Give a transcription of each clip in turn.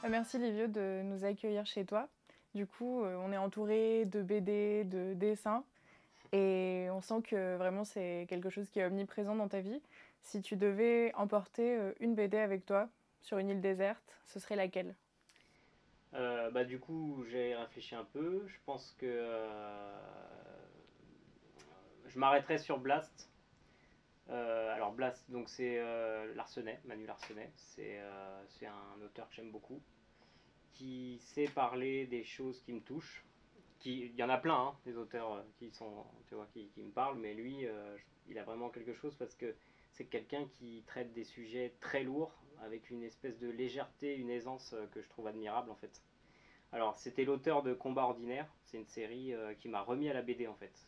Merci Livio de nous accueillir chez toi. Du coup, on est entouré de BD, de dessins, et on sent que vraiment c'est quelque chose qui est omniprésent dans ta vie. Si tu devais emporter une BD avec toi sur une île déserte, ce serait laquelle? Du coup, j'ai réfléchi un peu. Je pense que je m'arrêterai sur Blast. Alors Blast, donc c'est Larsenet, Manu Larsenet. C'est un auteur que j'aime beaucoup, qui sait parler des choses qui me touchent. Il y en a plein, hein, des auteurs qui sont, tu vois, qui me parlent, mais lui, il a vraiment quelque chose parce que c'est quelqu'un qui traite des sujets très lourds avec une espèce de légèreté, une aisance que je trouve admirable en fait. Alors, c'était l'auteur de Combat Ordinaire. C'est une série qui m'a remis à la BD en fait.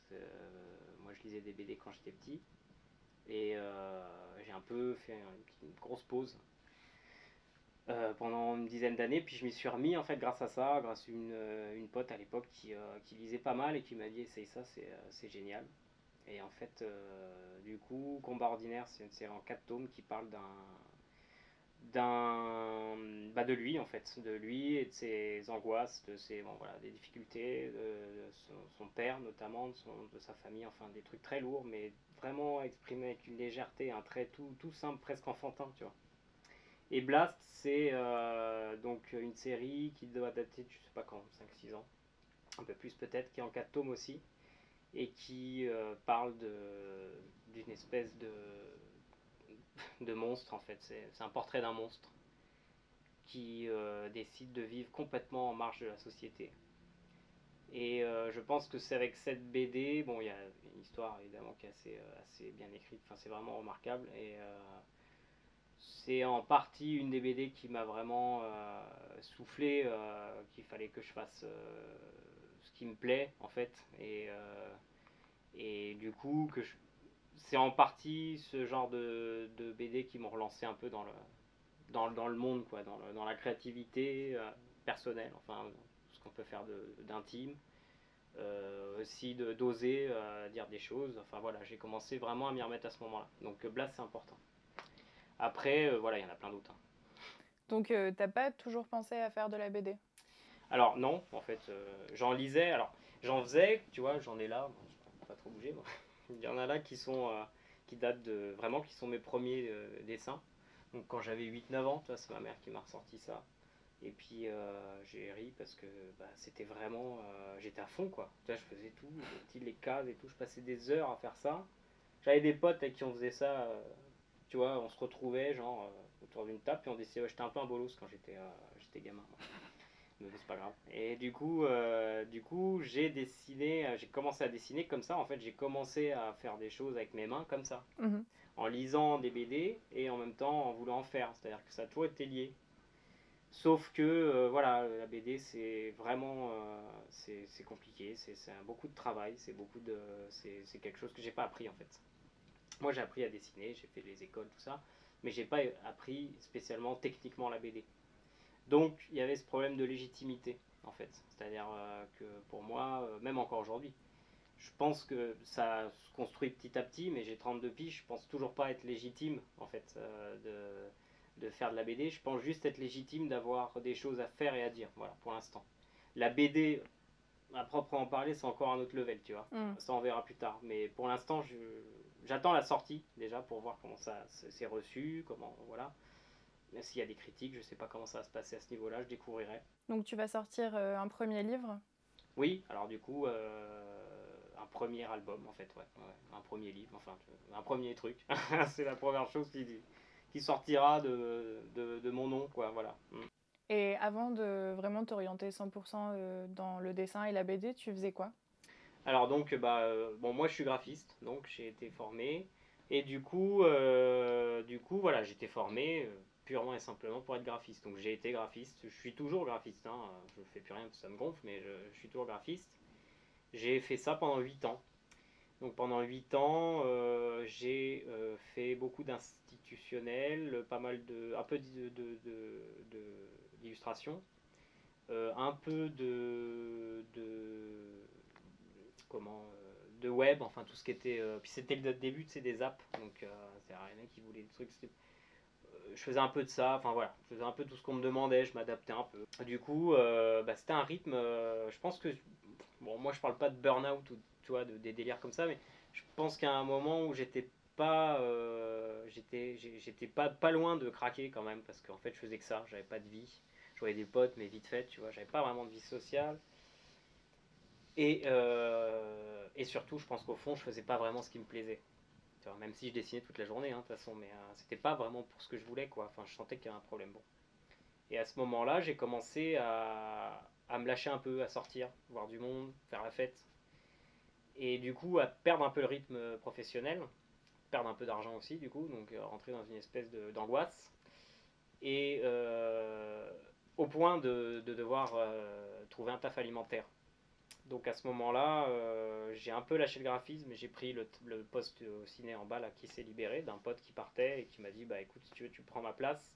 Moi, je lisais des BD quand j'étais petit. Et j'ai un peu fait une grosse pause pendant une dizaine d'années. Puis je m'y suis remis en fait grâce à ça, grâce à une pote à l'époque qui lisait pas mal et qui m'a dit essaye ça, c'est génial. Et en fait, du coup, Combat Ordinaire, c'est une série en 4 tomes qui parle de lui en fait, de lui et de ses angoisses, de ses bon, voilà, des difficultés, de son père notamment, de sa famille, enfin des trucs très lourds, mais vraiment exprimés avec une légèreté, un trait tout simple, presque enfantin, tu vois. Et Blast, c'est donc une série qui doit dater, de, je sais pas quand, 5 6 ans, un peu plus peut-être, qui est en 4 tomes aussi, et qui parle d'une espèce de monstre en fait. C'est un portrait d'un monstre qui décide de vivre complètement en marge de la société. Et je pense que c'est avec cette BD, bon, il y a une histoire évidemment qui est assez bien écrite, enfin, c'est vraiment remarquable. Et c'est en partie une des BD qui m'a vraiment soufflé qu'il fallait que je fasse ce qui me plaît en fait. Et du coup, c'est en partie ce genre de BD qui m'ont relancé un peu dans le monde, quoi, dans la créativité personnelle, enfin, ce qu'on peut faire d'intime, aussi d'oser dire des choses. Enfin voilà, j'ai commencé vraiment à m'y remettre à ce moment-là. Donc Blast, c'est important. Après, voilà, il y en a plein d'autres, hein. Donc, t'as pas toujours pensé à faire de la BD? Alors non, en fait, j'en lisais, alors j'en faisais, tu vois, j'en ai là, bon, je peux pas trop bouger, moi. Il y en a là qui datent de, vraiment, qui sont mes premiers dessins. Donc quand j'avais 8 9 ans, tu vois, c'est ma mère qui m'a ressorti ça. Et puis j'ai ri parce que bah, c'était vraiment. J'étais à fond quoi. Tu vois, je faisais tout, les cases et tout. Je passais des heures à faire ça. J'avais des potes avec qui on faisait ça. Tu vois, on se retrouvait genre autour d'une table et on décidait. Ouais, j'étais un peu un bolos quand j'étais gamin, moi. Mais c'est pas grave. Et du coup j'ai commencé à dessiner comme ça. En fait, j'ai commencé à faire des choses avec mes mains comme ça. Mhm. En lisant des BD et en même temps en voulant en faire. C'est-à-dire que ça a toujours été lié. Sauf que voilà, la BD c'est vraiment c'est compliqué, c'est beaucoup de travail, c'est quelque chose que j'ai pas appris en fait. Moi j'ai appris à dessiner, j'ai fait les écoles tout ça, mais j'ai pas appris spécialement techniquement la BD. Donc il y avait ce problème de légitimité en fait, c'est-à-dire que pour moi, même encore aujourd'hui, je pense que ça se construit petit à petit, mais j'ai 32 piges, je pense toujours pas être légitime en fait de faire de la BD. Je pense juste être légitime d'avoir des choses à faire et à dire, voilà, pour l'instant. La BD, à proprement parler, c'est encore un autre level, tu vois. Mhm. Ça, on verra plus tard. Mais pour l'instant, j'attends la sortie déjà pour voir comment ça s'est reçu, comment, voilà. S'il y a des critiques, je sais pas comment ça va se passer à ce niveau-là, je découvrirai. Donc, tu vas sortir un premier livre. Oui, alors du coup, un premier album en fait, ouais, ouais, un premier livre, enfin, un premier truc. C'est la première chose qui sortira de mon nom, quoi, voilà. Mm. Et avant de vraiment t'orienter 100% dans le dessin et la BD, tu faisais quoi? Alors donc, bon, moi je suis graphiste, donc j'ai été formé, et du coup, voilà, j'étais formé purement et simplement pour être graphiste. Donc j'ai été graphiste, je suis toujours graphiste, hein, je fais plus rien parce que ça me gonfle, mais je suis toujours graphiste. J'ai fait ça pendant 8 ans. Donc pendant 8 ans, j'ai fait beaucoup d'institutionnels, pas mal un peu d'illustration, un peu de web, enfin tout ce qui était. Puis c'était le début, c'est des apps, donc c'est rien qui voulait le truc. je faisais un peu de ça, enfin voilà, je faisais un peu tout ce qu'on me demandait, je m'adaptais un peu. Du coup, bah, c'était un rythme, je pense que, bon, moi je parle pas de burn-out ou tu vois, des délires comme ça, mais je pense qu'à un moment où j'étais pas loin de craquer quand même, parce qu'en fait je faisais que ça, j'avais pas de vie, je voyais des potes, mais vite fait, tu vois, j'avais pas vraiment de vie sociale. Et surtout, je pense qu'au fond, je faisais pas vraiment ce qui me plaisait. Tu vois, même si je dessinais toute la journée, hein, de toute façon, mais c'était pas vraiment pour ce que je voulais, quoi. Enfin, je sentais qu'il y avait un problème. Bon. Et à ce moment-là, j'ai commencé à me lâcher un peu, à sortir, voir du monde, faire la fête. Et du coup, à perdre un peu le rythme professionnel, perdre un peu d'argent aussi, du coup, donc rentrer dans une espèce d'angoisse. Et au point de devoir trouver un taf alimentaire. Donc à ce moment-là, j'ai un peu lâché le graphisme et j'ai pris le poste au ciné en bas là, qui s'est libéré d'un pote qui partait et qui m'a dit bah écoute si tu veux tu prends ma place,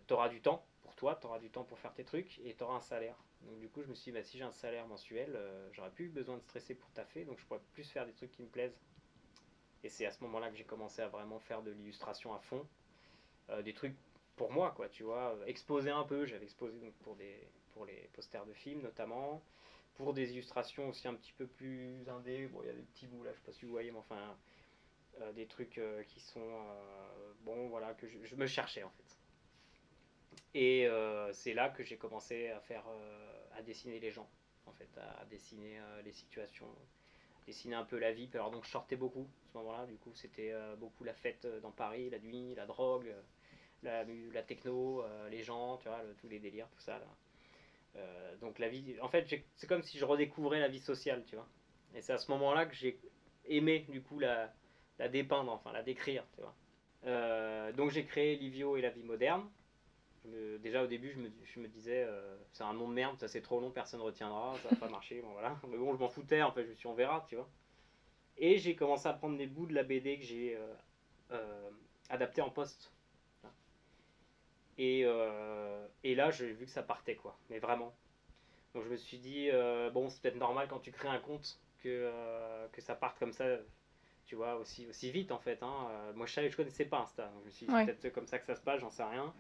t'auras du temps pour toi, t'auras du temps pour faire tes trucs et t'auras un salaire. Donc du coup je me suis dit bah si j'ai un salaire mensuel, j'aurais plus besoin de stresser pour taffer donc je pourrais plus faire des trucs qui me plaisent. Et c'est à ce moment-là que j'ai commencé à vraiment faire de l'illustration à fond, des trucs pour moi quoi tu vois, exposer un peu, j'avais exposé donc pour les posters de films notamment, pour des illustrations aussi un petit peu plus indé. Bon, il y a des petits bouts là, je sais pas si vous voyez, mais enfin, des trucs qui sont. Bon, voilà, que je me cherchais en fait. Et c'est là que j'ai commencé à faire. À dessiner les gens, en fait, à dessiner les situations, dessiner un peu la vie. Alors, donc, je sortais beaucoup à ce moment-là, du coup, c'était beaucoup la fête dans Paris, la nuit, la drogue, la techno, les gens, tu vois, tous les délires, tout ça là. Donc la vie, en fait, c'est comme si je redécouvrais la vie sociale, tu vois. Et c'est à ce moment-là que j'ai aimé du coup la dépeindre, enfin la décrire, tu vois. Donc j'ai créé Livio et la vie moderne. Déjà au début, je me disais, c'est un nom de merde, ça c'est trop long, personne ne retiendra, ça va pas marcher, bon voilà. Mais bon, je m'en foutais, en fait, je me suis dit, on verra, tu vois. Et j'ai commencé à prendre des bouts de la BD que j'ai adapté en post. Et là, j'ai vu que ça partait, quoi. Mais vraiment. Donc je me suis dit, bon, c'est peut-être normal quand tu crées un compte que ça parte comme ça, tu vois, aussi vite en fait. Hein. Moi je connaissais pas Insta, donc je me suis dit, c'est Ouais. peut-être comme ça que ça se passe, j'en sais rien.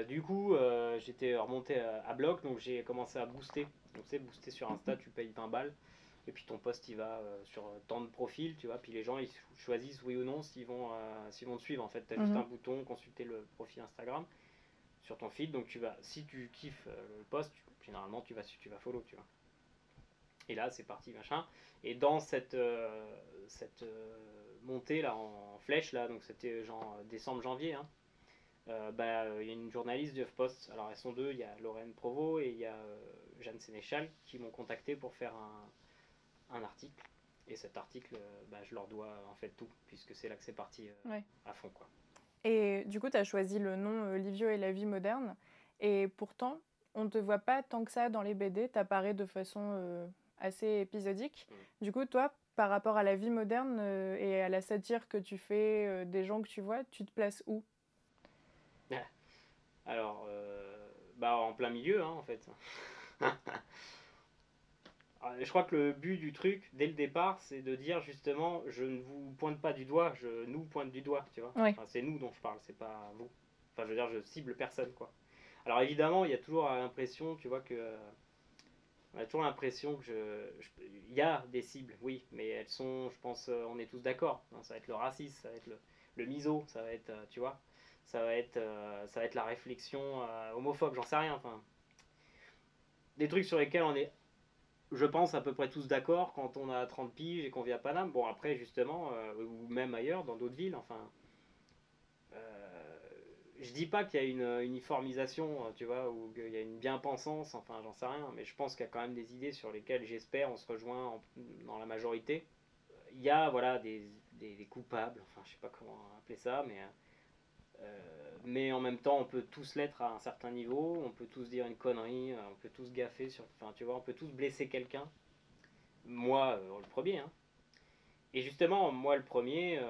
Du coup, j'étais remonté à bloc, donc j'ai commencé à booster. Donc tu sais, booster sur Insta, tu payes 20 balles, et puis ton post il va sur tant de profils, tu vois, puis les gens ils choisissent oui ou non s'ils vont te suivre en fait. Tu as juste Mhm. un bouton, consulter le profil Instagram sur ton feed. Donc si tu kiffes le post, généralement tu vas follow, tu vois. Et là, c'est parti, machin. Et dans cette montée là en flèche là, donc c'était genre décembre-janvier, hein, bah il y a une journaliste de Post. Alors elles sont deux, il y a Lorraine Provost et il y a Jeanne Sénéchal qui m'ont contacté pour faire un article. Et cet article, bah, je leur dois en fait tout, puisque c'est là que c'est parti Ouais. à fond, quoi. Et du coup, tu as choisi le nom Livio et la vie moderne. Et pourtant, on ne te voit pas tant que ça dans les BD. Tu apparais de façon assez épisodique. Mm. Du coup, toi, par rapport à la vie moderne et à la satire que tu fais des gens que tu vois, tu te places où? Alors, bah en plein milieu, hein, en fait. Je crois que le but du truc, dès le départ, c'est de dire justement, je ne vous pointe pas du doigt, je nous pointe du doigt, tu vois. Ouais. Enfin, c'est nous dont je parle, c'est pas vous. Enfin, je veux dire, je cible personne, quoi. Alors évidemment, il y a toujours l'impression, tu vois, on a toujours l'impression que il y a des cibles, oui, mais elles sont, je pense, on est tous d'accord. Hein, ça va être le racisme, ça va être le miso, ça va être, tu vois, ça va être la réflexion homophobe, j'en sais rien. Enfin, des trucs sur lesquels on est, je pense, à peu près tous d'accord quand on a 30 piges et qu'on vit à Paname. Bon, après, justement, ou même ailleurs, dans d'autres villes, enfin. Je dis pas qu'il y a une uniformisation, tu vois, ou qu'il y a une bien-pensance, enfin, j'en sais rien, mais je pense qu'il y a quand même des idées sur lesquelles, j'espère, on se rejoint dans la majorité. Il y a, voilà, des coupables, enfin, je sais pas comment appeler ça, mais en même temps, on peut tous l'être à un certain niveau, on peut tous dire une connerie, on peut tous gaffer, enfin, tu vois, on peut tous blesser quelqu'un. Moi, le premier, hein. Et justement, moi le premier,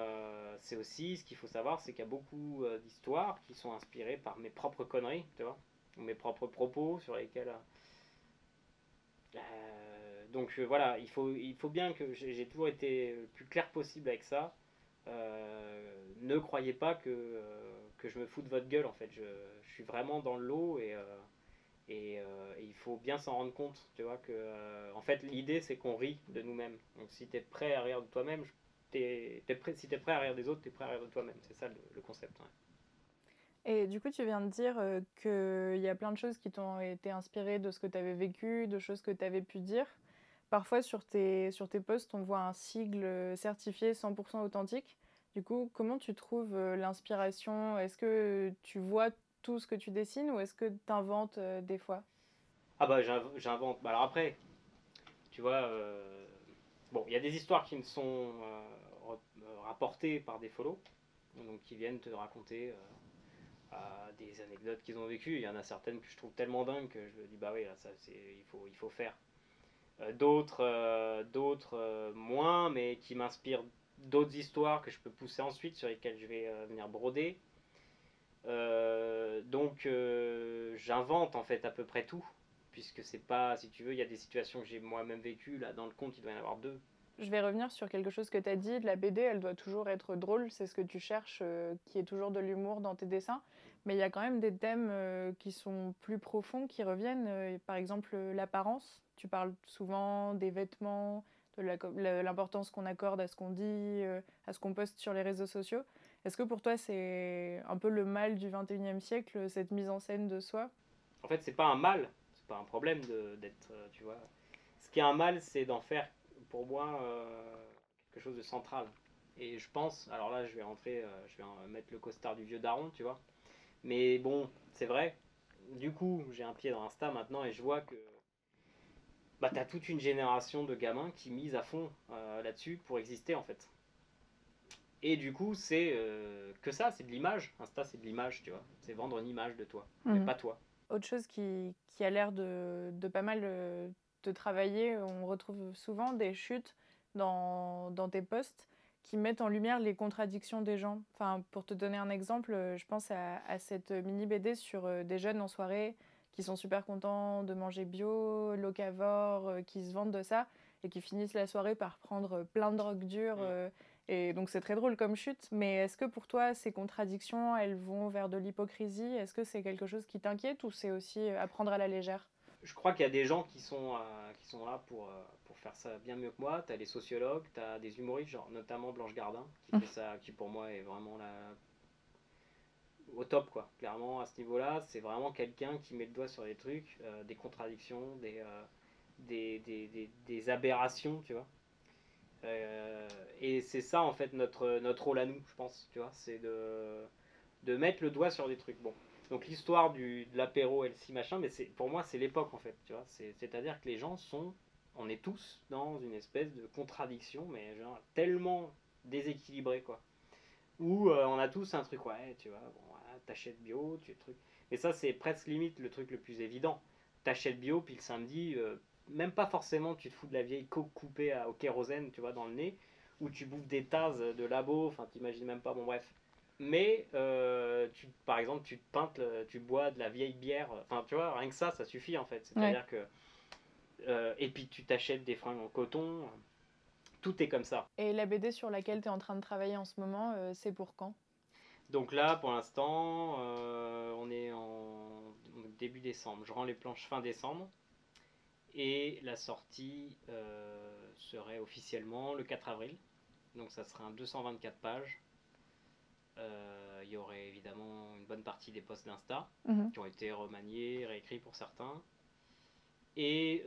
c'est aussi ce qu'il faut savoir, c'est qu'il y a beaucoup d'histoires qui sont inspirées par mes propres conneries, tu vois, ou mes propres propos sur lesquels. Donc voilà, il faut bien que j'ai toujours été le plus clair possible avec ça. ne croyez pas que je me fous de votre gueule en fait. Je suis vraiment dans le lot et il faut bien s'en rendre compte, tu vois, que en fait l'idée c'est qu'on rit de nous-mêmes. Donc si t'es prêt à rire de toi-même, si t'es prêt à rire des autres, t'es prêt à rire de toi-même. C'est ça le concept. Ouais. Et du coup, tu viens de dire qu'il y a plein de choses qui t'ont été inspirées de ce que tu avais vécu, de choses que tu avais pu dire. Parfois, sur tes posts, on voit un sigle certifié 100% authentique. Du coup, comment tu trouves l'inspiration? Est-ce que tu vois tout ce que tu dessines ou est-ce que tu inventes des fois? Ah bah j'invente. Bah, alors après, tu vois, bon, il y a des histoires qui me sont rapportées par des follow, donc qui viennent te raconter des anecdotes qu'ils ont vécues. Il y en a certaines que je trouve tellement dingues que je me dis bah oui, là, ça, il faut faire. D'autres moins, mais qui m'inspirent d'autres histoires que je peux pousser ensuite, sur lesquelles je vais venir broder. J'invente en fait à peu près tout, puisque c'est pas, si tu veux, il y a des situations que j'ai moi-même vécues, là dans le conte il doit y en avoir deux. Je vais revenir sur quelque chose que tu as dit. La BD, elle doit toujours être drôle. C'est ce que tu cherches, qui est toujours de l'humour dans tes dessins. Mais il y a quand même des thèmes qui sont plus profonds, qui reviennent. Par exemple, l'apparence. Tu parles souvent des vêtements, de l'importance qu'on accorde à ce qu'on dit, à ce qu'on poste sur les réseaux sociaux. Est-ce que pour toi, c'est un peu le mal du 21e siècle, cette mise en scène de soi? En fait, c'est pas un mal, c'est pas un problème d'être, tu vois. Ce qui est un mal, c'est d'en faire, pour moi, quelque chose de central. Et je pense, alors là, je vais rentrer, je vais mettre le costard du vieux daron, tu vois. Mais bon, c'est vrai. Du coup, j'ai un pied dans Insta maintenant et je vois que bah, t'as toute une génération de gamins qui misent à fond là-dessus pour exister en fait. Et du coup, c'est que ça, c'est de l'image. Insta, c'est de l'image, tu vois. C'est vendre une image de toi, mais pas toi. Autre chose qui a l'air de pas mal te travailler, on retrouve souvent des chutes dans tes posts qui mettent en lumière les contradictions des gens. Enfin, pour te donner un exemple, je pense à cette mini BD sur des jeunes en soirée qui sont super contents de manger bio, locavore, qui se vantent de ça et qui finissent la soirée par prendre plein de drogues dures. Et donc c'est très drôle comme chute, mais est-ce que pour toi ces contradictions, elles vont vers de l'hypocrisie? Est-ce que c'est quelque chose qui t'inquiète ou c'est aussi à prendre à la légère? Je crois qu'il y a des gens qui sont là pour faire ça bien mieux que moi. Tu as les sociologues, tu as des humoristes, genre notamment Blanche Gardin, qui fait ça, qui pour moi est vraiment au top, quoi. Clairement, à ce niveau-là, c'est vraiment quelqu'un qui met le doigt sur les trucs, des contradictions, des aberrations, tu vois. Et c'est ça, en fait, notre rôle à nous, je pense, tu vois, c'est de mettre le doigt sur des trucs. Bon, donc l'histoire de l'apéro LC machin, mais pour moi c'est l'époque en fait, tu vois. C'est-à-dire que les gens on est tous dans une espèce de contradiction, mais genre tellement déséquilibré quoi. Où on a tous un truc, ouais, tu vois, bon, voilà, t'achètes bio, tu truc. Mais ça c'est presque limite le truc le plus évident. T'achètes bio, puis le samedi, même pas forcément tu te fous de la vieille coke coupée au kérosène, tu vois, dans le nez, ou tu bouffes des tasses de labo, enfin t'imagines même pas, bon bref, mais par exemple tu te peintes, tu bois de la vieille bière, enfin tu vois, rien que ça suffit en fait, c'est à dire que et puis tu t'achètes des fringues en coton, tout est comme ça. Et la BD sur laquelle tu es en train de travailler en ce moment, c'est pour quand? Donc là pour l'instant on est en début décembre, je rends les planches fin décembre et la sortie serait officiellement le 4 avril, donc ça sera un 224 pages. Il y aurait évidemment une bonne partie des posts d'Insta qui ont été remaniés, réécrits pour certains, et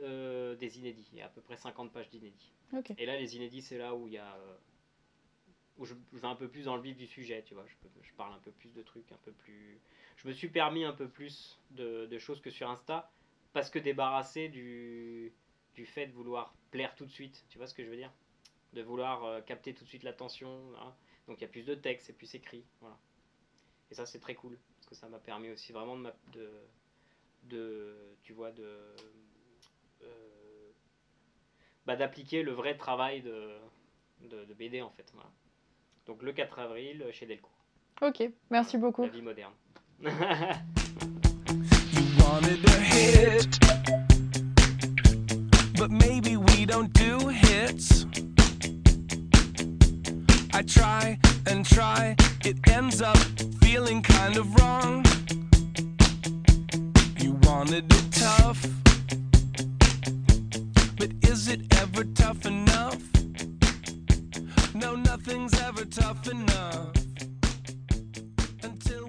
des inédits. Il y a à peu près 50 pages d'inédits. Okay. Et là, les inédits, c'est là où il y a où je vais un peu plus dans le vif du sujet, tu vois. Je parle un peu plus de trucs, un peu plus. Je me suis permis un peu plus de choses que sur Insta, parce que débarrassé du fait de vouloir plaire tout de suite, tu vois ce que je veux dire, de vouloir capter tout de suite l'attention. Hein. Donc il y a plus de texte, c'est plus écrit, voilà. Et ça c'est très cool parce que ça m'a permis aussi vraiment tu vois, d'appliquer le vrai travail de BD en fait. Voilà. Donc le 4 avril chez Delcourt. Ok, merci beaucoup. La vie moderne. But maybe we don't do hits. I try and try, it ends up feeling kind of wrong. You wanted it tough, but is it ever tough enough? No, nothing's ever tough enough until